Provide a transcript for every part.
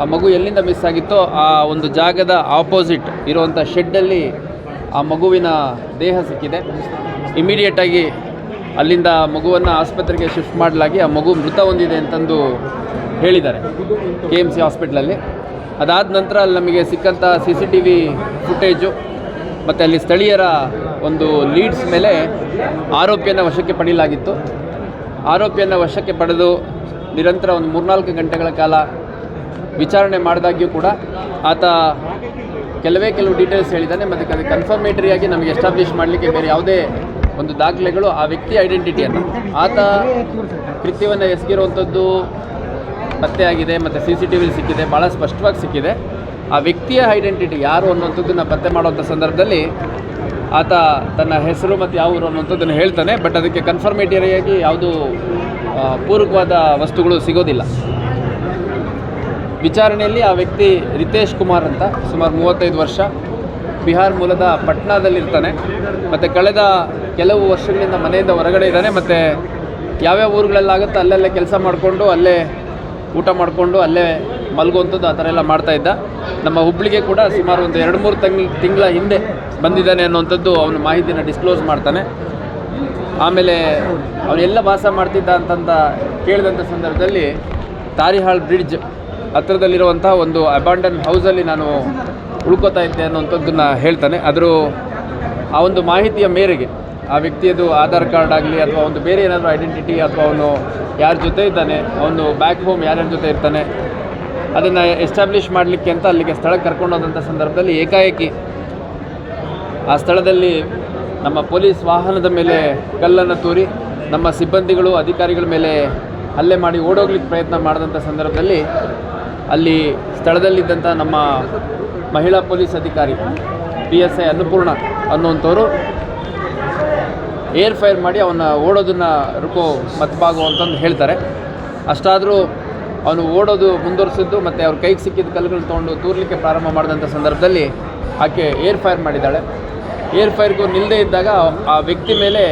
ಆ ಮಗು ಎಲ್ಲಿಂದ ಮಿಸ್ ಆಗಿತ್ತೋ ಆ ಒಂದು ಜಾಗದ ಆಪೋಸಿಟ್ ಇರುವಂಥ ಶೆಡ್ಡಲ್ಲಿ ಆ ಮಗುವಿನ ದೇಹ ಸಿಕ್ಕಿದೆ. ಇಮಿಡಿಯೇಟಾಗಿ ಅಲ್ಲಿಂದ ಮಗುವನ್ನು ಆಸ್ಪತ್ರೆಗೆ ಶಿಫ್ಟ್ ಮಾಡಲಾಗಿ ಆ ಮಗು ಮೃತ ಹೊಂದಿದೆ ಅಂತಂದು ಹೇಳಿದ್ದಾರೆ KMC ಹಾಸ್ಪಿಟ್ಲಲ್ಲಿ. ಅದಾದ ನಂತರ ಅಲ್ಲಿ ನಮಗೆ ಸಿಕ್ಕಂಥ CCTV ಫುಟೇಜು ಮತ್ತು ಅಲ್ಲಿ ಸ್ಥಳೀಯರ ಒಂದು ಲೀಡ್ಸ್ ಮೇಲೆ ಆರೋಪಿಯನ್ನು ವಶಕ್ಕೆ ಪಡೆಯಲಾಗಿತ್ತು. ಆರೋಪಿಯನ್ನು ವಶಕ್ಕೆ ಪಡೆದು ನಿರಂತರ ಒಂದು 3-4 ಗಂಟೆಗಳ ಕಾಲ ವಿಚಾರಣೆ ಮಾಡಿದಾಗ್ಯೂ ಕೂಡ ಆತ ಕೆಲವು ಡೀಟೇಲ್ಸ್ ಹೇಳಿದ್ದಾನೆ. ಮತ್ತು ಅದು ಕನ್ಫರ್ಮೇಟರಿಯಾಗಿ ನಮಗೆ ಎಸ್ಟಾಬ್ಲಿಷ್ ಮಾಡಲಿಕ್ಕೆ ಬೇರೆ ಯಾವುದೇ ಒಂದು ದಾಖಲೆಗಳು ಆ ವ್ಯಕ್ತಿಯ ಐಡೆಂಟಿಟಿಯನ್ನು, ಆತ ಕೃತ್ಯವನ್ನು ಎಸಗಿರುವಂಥದ್ದು ಪತ್ತೆಯಾಗಿದೆ ಮತ್ತು CCTV ಸಿಕ್ಕಿದೆ, ಭಾಳ ಸ್ಪಷ್ಟವಾಗಿ ಸಿಕ್ಕಿದೆ. ಆ ವ್ಯಕ್ತಿಯ ಐಡೆಂಟಿಟಿ ಯಾರು ಅನ್ನುವಂಥದ್ದನ್ನು ಪತ್ತೆ ಮಾಡುವಂಥ ಸಂದರ್ಭದಲ್ಲಿ ಆತ ತನ್ನ ಹೆಸರು ಮತ್ತು ಯಾವ ಊರು ಅನ್ನುವಂಥದ್ದನ್ನು ಹೇಳ್ತಾನೆ. ಬಟ್ ಅದಕ್ಕೆ ಕನ್ಫರ್ಮೇಟರಿಯಾಗಿ ಯಾವುದೂ ಪೂರಕವಾದ ವಸ್ತುಗಳು ಸಿಗೋದಿಲ್ಲ. ವಿಚಾರಣೆಯಲ್ಲಿ ಆ ವ್ಯಕ್ತಿ ರಿತೇಶ್ ಕುಮಾರ್ ಅಂತ, ಸುಮಾರು 35 ವರ್ಷ, ಬಿಹಾರ್ ಮೂಲದ ಪಟ್ನಾದಲ್ಲಿರ್ತಾನೆ. ಮತ್ತು ಕಳೆದ ಕೆಲವು ವರ್ಷಗಳಿಂದ ಮನೆಯಿಂದ ಹೊರಗಡೆ ಇದ್ದಾನೆ. ಮತ್ತು ಯಾವ್ಯಾವ ಊರುಗಳಲ್ಲಾಗುತ್ತೋ ಅಲ್ಲಲ್ಲೇ ಕೆಲಸ ಮಾಡಿಕೊಂಡು ಅಲ್ಲೇ ಊಟ ಮಾಡಿಕೊಂಡು ಅಲ್ಲೇ ಮಲಗುವಂಥದ್ದು ಆ ಥರ ಎಲ್ಲ ಮಾಡ್ತಾಯಿದ್ದ. ನಮ್ಮ ಹುಬ್ಳಿಗೆ ಕೂಡ ಸುಮಾರು ಒಂದು 2-3 ತಿಂಗಳ ಹಿಂದೆ ಬಂದಿದ್ದಾನೆ ಅನ್ನುವಂಥದ್ದು ಅವನ ಮಾಹಿತಿನ ಡಿಸ್ಕ್ಲೋಸ್ ಮಾಡ್ತಾನೆ. ಆಮೇಲೆ ಅವನೆಲ್ಲ ವಾಸ ಮಾಡ್ತಿದ್ದ ಅಂತಂದ ಕೇಳಿದಂಥ ಸಂದರ್ಭದಲ್ಲಿ ತಾರಿಹಾಳ್ ಬ್ರಿಡ್ಜ್ ಹತ್ತಿರದಲ್ಲಿರುವಂಥ ಒಂದು ಅಬಾಂಡನ್ ಹೌಸಲ್ಲಿ ನಾನು ಉಳ್ಕೋತಾ ಇದ್ದೆ ಅನ್ನೋಂಥದ್ದನ್ನು ಹೇಳ್ತಾನೆ. ಆ ಒಂದು ಮಾಹಿತಿಯ ಮೇರೆಗೆ ಆ ವ್ಯಕ್ತಿಯದು ಆಧಾರ್ ಕಾರ್ಡ್ ಆಗಲಿ ಅಥವಾ ಒಂದು ಬೇರೆ ಏನಾದರೂ ಐಡೆಂಟಿಟಿ ಅಥವಾ ಅವನು ಯಾರ ಜೊತೆ ಇದ್ದಾನೆ, ಅವನು ಬ್ಯಾಕ್ ಹೋಮ್ ಯಾರ್ಯಾರ ಜೊತೆ ಇರ್ತಾನೆ, ಅದನ್ನು ಎಸ್ಟಾಬ್ಲಿಷ್ ಮಾಡಲಿಕ್ಕೆ ಅಂತ ಅಲ್ಲಿಗೆ ಸ್ಥಳಕ್ಕೆ ಕರ್ಕೊಂಡೋದಂಥ ಸಂದರ್ಭದಲ್ಲಿ ಏಕಾಏಕಿ ಆ ಸ್ಥಳದಲ್ಲಿ ನಮ್ಮ ಪೊಲೀಸ್ ವಾಹನದ ಮೇಲೆ ಕಲ್ಲನ್ನು ತೂರಿ ನಮ್ಮ ಸಿಬ್ಬಂದಿಗಳು ಅಧಿಕಾರಿಗಳ ಮೇಲೆ ಹಲ್ಲೆ ಮಾಡಿ ಓಡೋಗ್ಲಿಕ್ಕೆ ಪ್ರಯತ್ನ ಮಾಡಿದಂಥ ಸಂದರ್ಭದಲ್ಲಿ ಅಲ್ಲಿ ಸ್ಥಳದಲ್ಲಿದ್ದಂಥ ನಮ್ಮ ಮಹಿಳಾ ಪೊಲೀಸ್ ಅಧಿಕಾರಿ PSI ಅನ್ನಪೂರ್ಣ ಅನ್ನುವಂಥವರು ಏರ್ ಫೈರ್ ಮಾಡಿ ಅವನ್ನ ಓಡೋದನ್ನು ರುಕೋ ಮತ್ಬಾಗು ಅಂತಂದು ಹೇಳ್ತಾರೆ. ಅಷ್ಟಾದರೂ ಅವನು ಓಡೋದು ಮುಂದುವರಿಸಿದ್ದು ಮತ್ತು ಅವ್ರ ಕೈಗೆ ಸಿಕ್ಕಿದ ಕಲ್ಲುಗಳು ತೊಗೊಂಡು ತೂರಲಿಕ್ಕೆ ಪ್ರಾರಂಭ ಮಾಡಿದಂಥ ಸಂದರ್ಭದಲ್ಲಿ ಆಕೆ ಏರ್ ಫೈರ್ ಮಾಡಿದ್ದಾಳೆ. ಏರ್ ಫೈರ್ಗೂ ನಿಲ್ಲದೇ ಇದ್ದಾಗ ಆ ವ್ಯಕ್ತಿ ಮೇಲೆ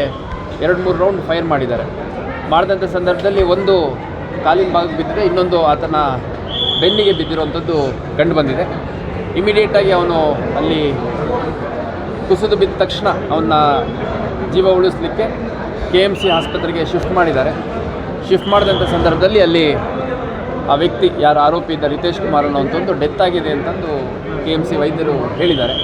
2-3 ರೌಂಡ್ ಫೈರ್ ಮಾಡಿದಂಥ ಸಂದರ್ಭದಲ್ಲಿ ಒಂದು ಕಾಲಿನ ಭಾಗಕ್ಕೆ ಬಿದ್ದಿದೆ, ಇನ್ನೊಂದು ಆತನ ಬೆನ್ನಿಗೆ ಬಿದ್ದಿರುವಂಥದ್ದು ಕಂಡು ಬಂದಿದೆ. ಇಮಿಡಿಯೇಟಾಗಿ ಅವನು ಅಲ್ಲಿ ಕುಸಿದು ಬಿದ್ದ ತಕ್ಷಣ ಅವನ್ನ ಜೀವ ಉಳಿಸಲಿಕ್ಕೆ KMC ಆಸ್ಪತ್ರೆಗೆ ಶಿಫ್ಟ್ ಮಾಡಿದ್ದಾರೆ. ಶಿಫ್ಟ್ ಮಾಡಿದಂಥ ಸಂದರ್ಭದಲ್ಲಿ ಅಲ್ಲಿ ಆ ವ್ಯಕ್ತಿ ಯಾರು ಆರೋಪಿ ಇದ್ದ ರಿತೇಶ್ ಕುಮಾರ್ ಅನ್ನೋಂಥದ್ದು ಡೆತ್ ಆಗಿದೆ ಅಂತಂದು KMC ವೈದ್ಯರು ಹೇಳಿದ್ದಾರೆ.